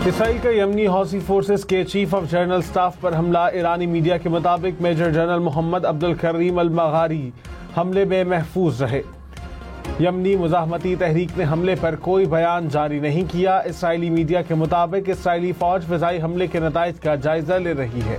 Israel का यमनी हौसी forces के चीफ ऑफ जनरल स्टाफ पर हमला। ईरानी मीडिया के मुताबिक मेजर जनरल मोहम्मद अब्दुल करीम अल मगारी हमले में महफूज रहे। यमनी मुजाहमती तहरीक ने हमले पर कोई बयान जारी नहीं किया। इसराइली मीडिया के मुताबिक इसराइली फौज फिजाई हमले के नताइज का जायजा ले रही है।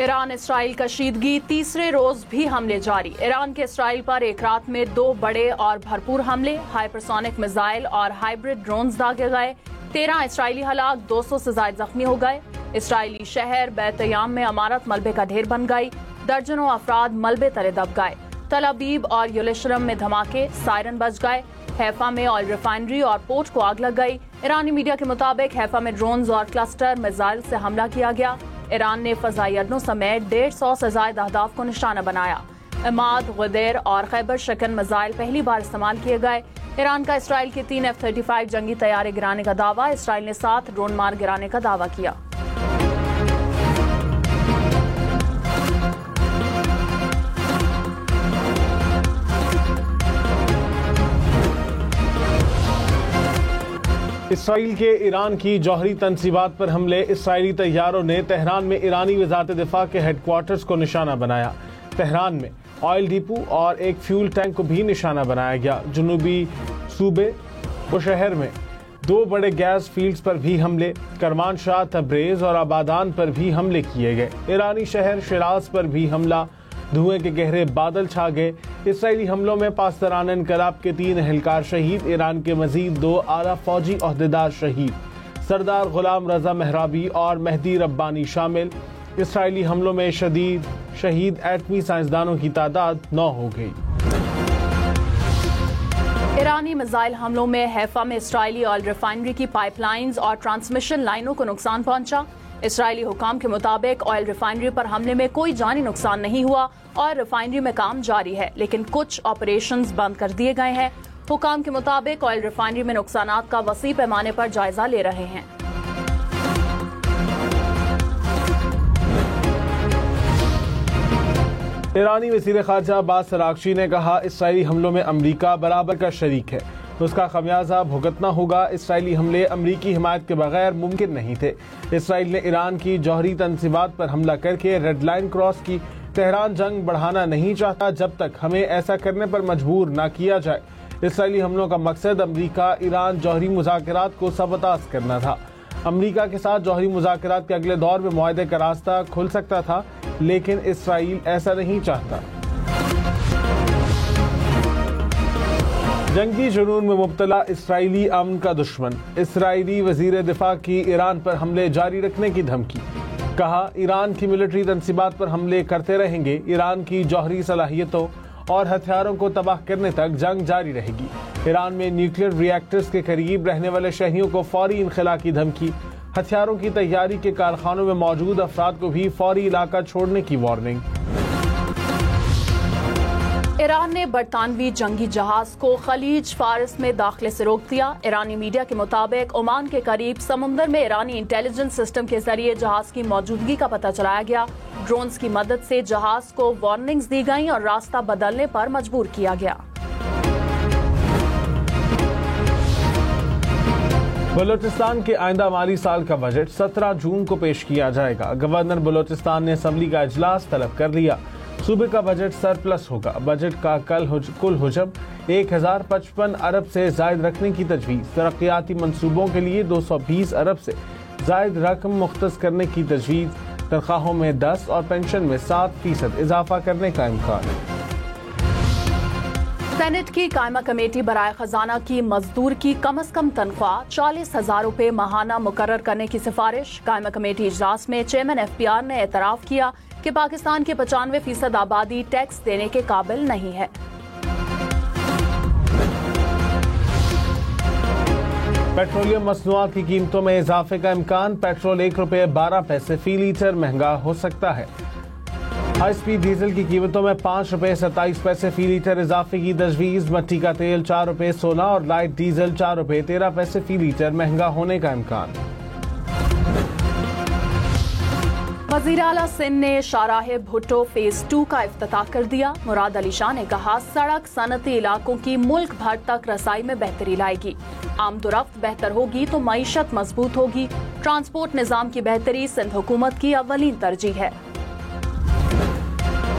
ईरान इसराइल कशीदगी, तीसरे रोज भी हमले जारी। ईरान के इसराइल पर एक रात में 2 बड़े और भरपूर हमले, हाइपरसोनिक मिसाइल और हाइब्रिड ड्रोन्स दागे गए। 13 इसराइली हलाक, 200 से ज्यादा जख्मी हो गए। इसराइली शहर बैतयाम में अमारत मलबे का ढेर बन गई। दर्जनों अफराद मलबे तले दब गए। तल अबीब और युलिशरम में धमाके, सायरन बज गए। हैफा में ऑयल रिफाइनरी और पोर्ट को आग लग गई। ईरानी मीडिया के मुताबिक हैफा में ड्रोन्स और क्लस्टर मिसाइल से हमला किया गया। ईरान ने फजाई अड्डों समेत 150 से ज्यादा अहदाफ को निशाना बनाया। इमाद, गुदेर और खैबर शिकन मिसाइल पहली बार इस्तेमाल किए गए। ईरान का इसराइल के 3 F-35 जंगी तैयारे गिराने का दावा। इसराइल ने 7 ड्रोन मार गिराने का दावा किया। इसराइल के ईरान की जौहरी तनसीबात पर हमले। इसराइली तैयारों ने तेहरान में ईरानी वजारत दिफा के हेडक्वार्टर्स को निशाना बनाया। तेहरान में ऑयल डिपो और एक फ्यूल टैंक को भी निशाना बनाया गया। जुनूबी सूबे व शहर में 2 बड़े गैस फील्ड्स पर भी हमले। करमानशाह, तब्रेज और आबादान पर भी हमले किए गए। ईरानी शहर शिराज पर भी हमला। धुएं के गहरे बादल छा गए। इसराइली हमलों में पासदारान इनकलाब के 3 एहलकार शहीद। ईरान के मजीद 2 आला फौजी ओहदेदार शहीद। सरदार गुलाम रजा मेहराबी और मेहदी रब्बानी शामिल। इसराइली हमलों में शहीद एटमी साइंसदानों की तादाद 9 हो गई। ईरानी मिसाइल हमलों में हैफा में इसराइली ऑयल रिफाइनरी की पाइपलाइंस और ट्रांसमिशन लाइनों को नुकसान पहुंचा। इसराइली हुकाम के मुताबिक ऑयल रिफाइनरी पर हमले में कोई जानी नुकसान नहीं हुआ और रिफाइनरी में काम जारी है, लेकिन कुछ ऑपरेशंस बंद कर दिए गए हैं। हुकाम के मुताबिक ऑयल रिफाइनरी में नुकसानात का वसी पैमाने पर जायजा ले रहे हैं। ईरानी वज़ीर ख़ारजा अब्बास अराग़ची ने कहा, इसराइली हमलों में अमरीका बराबर का शरीक है, उसका खमियाजा भुगतना होगा। इसराइली हमले अमरीकी हिमायत के बगैर मुमकिन नहीं थे। इसराइल ने ईरान की जौहरी तनसीबात पर हमला करके रेड लाइन क्रॉस की। तेहरान जंग बढ़ाना नहीं चाहता जब तक हमें ऐसा करने पर मजबूर न किया जाए। इसराइली हमलों का मकसद अमरीका ईरान जौहरी मुज़ाकरात को सबतास करना था। अमरीका के साथ जौहरी मुज़ाकरात के अगले दौर में मुआहदे का रास्ता खुल सकता था, लेकिन इसराइल ऐसा नहीं चाहता। जंगी जुनून में मुब्तला इसराइली अमन का दुश्मन। इसराइली वजीर दिफा की ईरान पर हमले जारी रखने की धमकी। कहा, ईरान की मिलिट्री तनसीबात पर हमले करते रहेंगे। ईरान की जौहरी सलाहियतों और हथियारों को तबाह करने तक जंग जारी रहेगी। ईरान में न्यूक्लियर रिएक्टर्स के करीब रहने वाले शहरियों को फौरी इनखला की धमकी। हथियारों की तैयारी के कारखानों में मौजूद अफराद को भी फौरी इलाका छोड़ने की वार्निंग। ईरान ने बरतानवी जंगी जहाज को खलीज फारिस में दाखिले से रोक दिया। ईरानी मीडिया के मुताबिक ओमान के करीब समुंदर में ईरानी इंटेलिजेंस सिस्टम के जरिए जहाज की मौजूदगी का पता चलाया गया। ड्रोन्स की मदद से जहाज को वार्निंग्स दी गई और रास्ता बदलने पर मजबूर किया गया। बलोचिस्तान के आइंदा माली साल का बजट 17 जून को पेश किया जाएगा। गवर्नर बलोचिस्तान ने असम्बली का इजलास तलब कर लिया। सूबे का बजट सरप्लस होगा। बजट का कुल हुजम 1055 अरब से जायद रखने की तजवीज़। तरक्याती मंसूबों के लिए 220 अरब से जायद रकम मुख्तस करने की तजवीज़। तनख्वाहों में 10 और पेंशन में 7% इजाफा करने का इम्कान। सेनेट की कायमा कमेटी बराए खजाना की मजदूर की कम से कम तनख्वाह 40,000 रुपए माहाना मुकर्रर करने की सिफारिश। कायमा कमेटी इजलास में चेयरमैन FPR ने एतराफ़ किया कि पाकिस्तान की 95% आबादी टैक्स देने के काबिल नहीं है। पेट्रोलियम मसनूआत की कीमतों में इजाफे का इम्कान। पेट्रोल ₹1.12 फी लीटर महंगा हो सकता है। हाई स्पीड डीजल की कीमतों में ₹5.27 फी लीटर इजाफे की तजवीज़। मट्टी का तेल ₹4.16 और लाइट डीजल ₹4.13 फी लीटर महंगा होने का इम्कान। वज़ीर आला सिंध ने शाहराह भुट्टो फेज 2 का इफ्तिताह कर दिया। मुराद अली शाह ने कहा, सड़क सनती इलाकों की मुल्क भर तक रसाई में बेहतरी लाएगी। आमदोरफ्त बेहतर होगी तो मईशत मजबूत होगी। ट्रांसपोर्ट निज़ाम की बेहतरी सिंध हुकूमत की अव्वलीन तरजीह है।